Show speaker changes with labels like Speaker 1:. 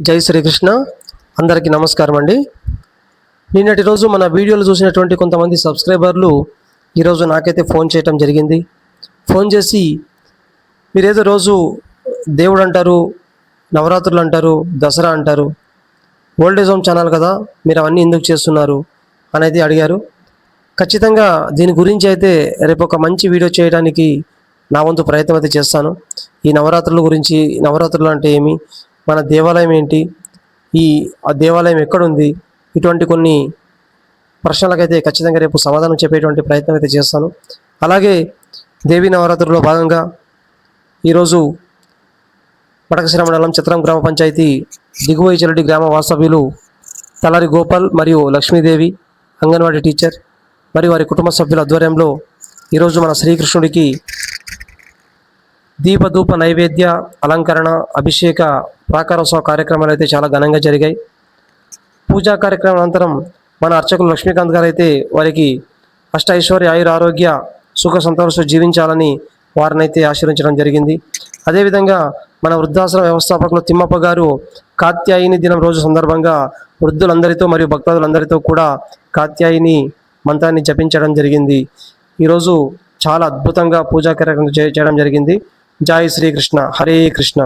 Speaker 1: జై శ్రీకృష్ణ. అందరికీ నమస్కారం అండి. నిన్నటి రోజు మన వీడియోలు చూసినటువంటి కొంతమంది సబ్స్క్రైబర్లు ఈరోజు నాకైతే ఫోన్ చేయటం జరిగింది. ఫోన్ చేసి మీరేదో రోజు దేవుడు అంటారు, నవరాత్రులు అంటారు, దసరా అంటారు, ఓల్డేజ్ హోమ్ ఛానల్ కదా, మీరు అవన్నీ ఎందుకు చేస్తున్నారు అనేది అడిగారు. ఖచ్చితంగా దీని గురించి అయితే రేపు ఒక మంచి వీడియో చేయడానికి నా వంతు ప్రయత్నం అయితే చేస్తాను. ఈ నవరాత్రుల గురించి, నవరాత్రులు అంటే ఏమి, మన దేవాలయం ఏంటి, ఆ దేవాలయం ఎక్కడుంది, ఇటువంటి కొన్ని ప్రశ్నలకైతే ఖచ్చితంగా రేపు సమాధానం చెప్పేటువంటి ప్రయత్నం అయితే చేస్తాను. అలాగే దేవీ నవరాత్రుల్లో భాగంగా ఈరోజు పడకశిర మండలం చిత్రం గ్రామ పంచాయతీ దిగువైచెలటి గ్రామ వాస్తవ్యులు తలారి గోపాల్ మరియు లక్ష్మీదేవి అంగన్వాడీ టీచర్ మరియు వారి కుటుంబ సభ్యుల ఆధ్వర్యంలో ఈరోజు మన శ్రీకృష్ణుడికి దీపధూప నైవేద్య అలంకరణ అభిషేక ప్రాకారోత్సవ కార్యక్రమాలు అయితే చాలా ఘనంగా జరిగాయి. పూజా కార్యక్రమం అనంతరం మన అర్చకులు లక్ష్మీకాంత్ గారు అయితే వారికి అష్ట ఐశ్వర్య ఆయుర ఆరోగ్య సుఖ సంతోషం జీవించాలని వారినైతే ఆశీర్వించడం జరిగింది. అదేవిధంగా మన వృద్ధాశ్రమ వ్యవస్థాపకులు తిమ్మప్ప గారు కాత్యాయిని దినం రోజు సందర్భంగా వృద్ధులందరితో మరియు భక్తులందరితో కూడా కాత్యాయిని మంత్రాన్ని జపించడం జరిగింది. ఈరోజు చాలా అద్భుతంగా పూజా కార్యక్రమం చేయడం జరిగింది. జై శ్రీకృష్ణ. హరే కృష్ణ.